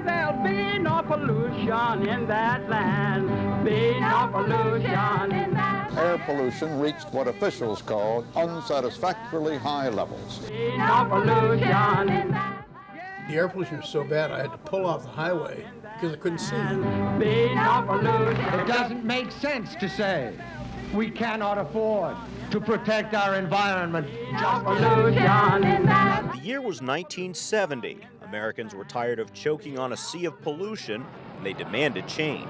there'll be no pollution in that land. Be no pollution in that land. Air pollution reached what officials called unsatisfactorily high levels. Be no pollution in that. The air pollution was so bad I had to pull off the highway because I couldn't see. Be no pollution. It doesn't make sense to say we cannot afford to protect our environment. No pollution in that. The year was 1970. Americans were tired of choking on a sea of pollution, and they demanded change.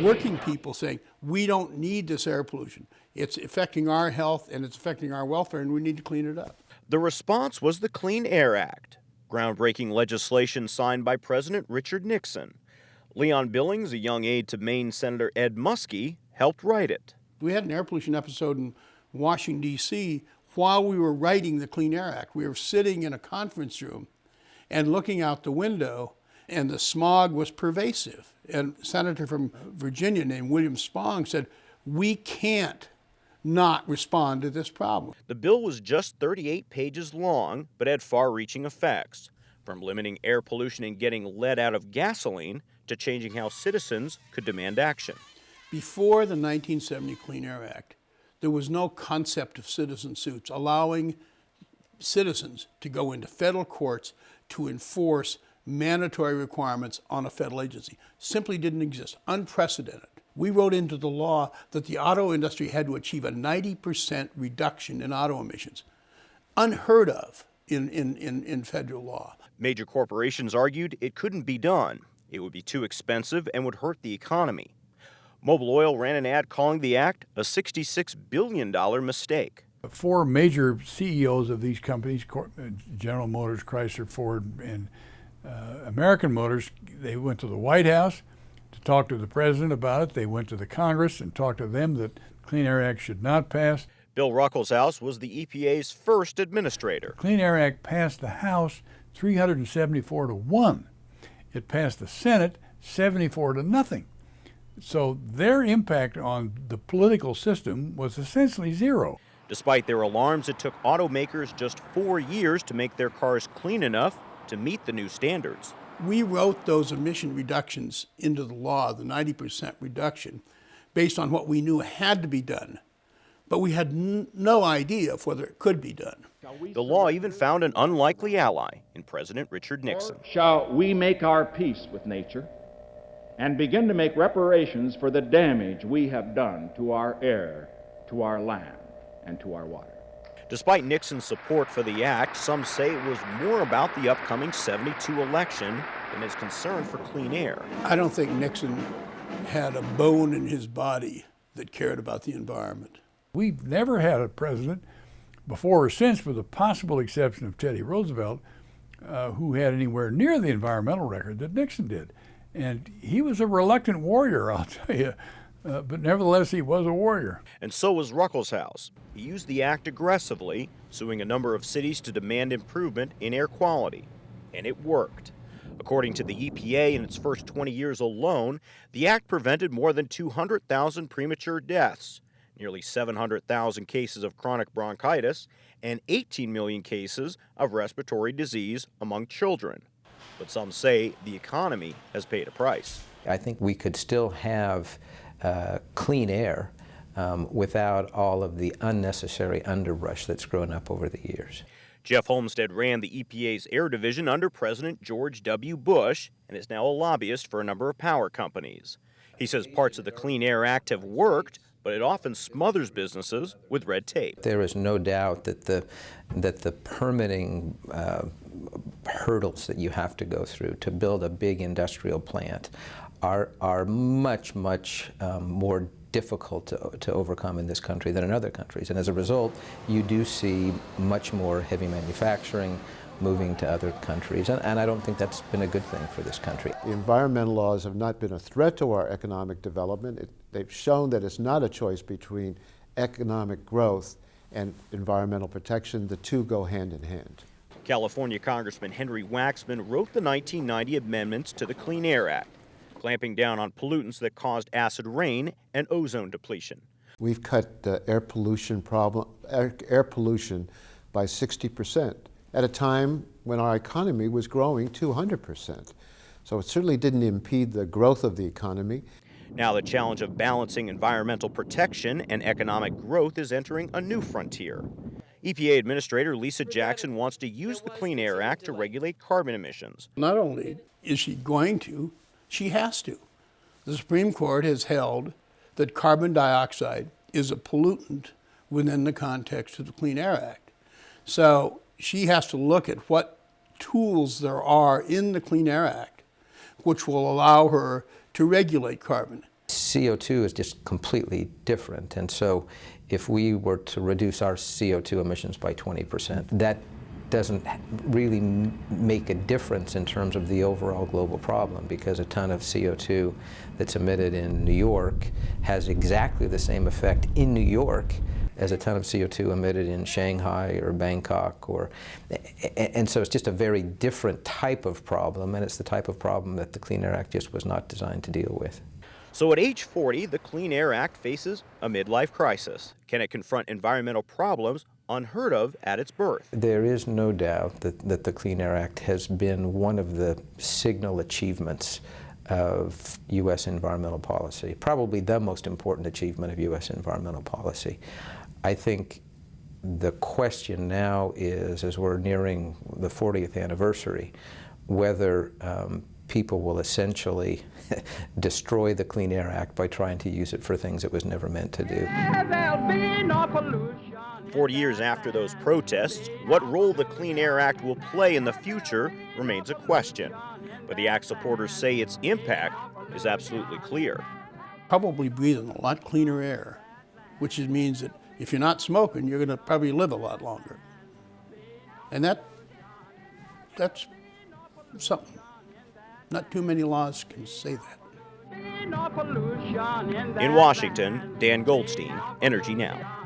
Working people saying, we don't need this air pollution. It's affecting our health and it's affecting our welfare, and we need to clean it up. The response was the Clean Air Act, groundbreaking legislation signed by President Richard Nixon. Leon Billings, a young aide to Maine Senator Ed Muskie, helped write it. We had an air pollution episode in Washington, D.C. while we were writing the Clean Air Act. We were sitting in a conference room and looking out the window, and the smog was pervasive. And a senator from Virginia named William Spong said, we can't not respond to this problem. The bill was just 38 pages long, but had far-reaching effects, from limiting air pollution and getting lead out of gasoline to changing how citizens could demand action. Before the 1970 Clean Air Act, there was no concept of citizen suits allowing citizens to go into federal courts to enforce mandatory requirements on a federal agency. Simply didn't exist, unprecedented. We wrote into the law that the auto industry had to achieve a 90% reduction in auto emissions, unheard of in federal law. Major corporations argued it couldn't be done. It would be too expensive and would hurt the economy. Mobil Oil ran an ad calling the act a $66 billion mistake. Four major CEOs of these companies, General Motors, Chrysler, Ford, and American Motors, they went to the White House to talk to the president about it. They went to the Congress and talked to them that the Clean Air Act should not pass. Bill Ruckelshaus was the EPA's first administrator. Clean Air Act passed the House 374-1. It passed the Senate 74-0. So their impact on the political system was essentially zero. Despite their alarms, it took automakers just 4 years to make their cars clean enough to meet the new standards. We wrote those emission reductions into the law, the 90% reduction, based on what we knew had to be done. But we had no idea of whether it could be done. The law even found an unlikely ally in President Richard Nixon. Shall we make our peace with nature and begin to make reparations for the damage we have done to our air, to our land, and to our water? Despite Nixon's support for the act, some say it was more about the upcoming '72 election than his concern for clean air. I don't think Nixon had a bone in his body that cared about the environment. We've never had a president before or since, with the possible exception of Teddy Roosevelt, who had anywhere near the environmental record that Nixon did. And he was a reluctant warrior, I'll tell you. But nevertheless, he was a warrior. And so was Ruckelshaus. He used the act aggressively, suing a number of cities to demand improvement in air quality. And it worked. According to the EPA, in its first 20 years alone, the act prevented more than 200,000 premature deaths, nearly 700,000 cases of chronic bronchitis, and 18 million cases of respiratory disease among children. But some say the economy has paid a price. I think we could still have clean air without all of the unnecessary underbrush that's grown up over the years. Jeff Homestead ran the EPA's air division under President George W. Bush and is now a lobbyist for a number of power companies. He says parts of the Clean Air Act have worked, but it often smothers businesses with red tape. There is no doubt that the permitting hurdles that you have to go through to build a big industrial plant are much more difficult to overcome in this country than in other countries. And as a result, you do see much more heavy manufacturing moving to other countries. And I don't think that's been a good thing for this country. The environmental laws have not been a threat to our economic development. They've shown that it's not a choice between economic growth and environmental protection. The two go hand in hand. California Congressman Henry Waxman wrote the 1990 amendments to the Clean Air Act, clamping down on pollutants that caused acid rain and ozone depletion. We've cut the air pollution by 60% at a time when our economy was growing 200%. So it certainly didn't impede the growth of the economy. Now the challenge of balancing environmental protection and economic growth is entering a new frontier. EPA Administrator Lisa Jackson wants to use the Clean Air Act to regulate carbon emissions. Not only is she going to, she has to. The Supreme Court has held that carbon dioxide is a pollutant within the context of the Clean Air Act. So she has to look at what tools there are in the Clean Air Act which will allow her to regulate carbon. CO2 is just completely different, and so if we were to reduce our CO2 emissions by 20%, that doesn't really make a difference in terms of the overall global problem, because a ton of CO2 that's emitted in New York has exactly the same effect in New York as a ton of CO2 emitted in Shanghai or Bangkok, and so it's just a very different type of problem, and it's the type of problem that the Clean Air Act just was not designed to deal with. So at age 40, the Clean Air Act faces a midlife crisis. Can it confront environmental problems unheard of at its birth? There is no doubt that the Clean Air Act has been one of the signal achievements of U.S. environmental policy, probably the most important achievement of U.S. environmental policy. I think the question now is, as we're nearing the 40th anniversary, whether people will essentially destroy the Clean Air Act by trying to use it for things it was never meant to do. 40 years after those protests, what role the Clean Air Act will play in the future remains a question. But the Act supporters say its impact is absolutely clear. Probably breathing a lot cleaner air, which means that if you're not smoking, you're going to probably live a lot longer. And that's something. Not too many laws can say that. In Washington, Dan Goldstein, Energy Now.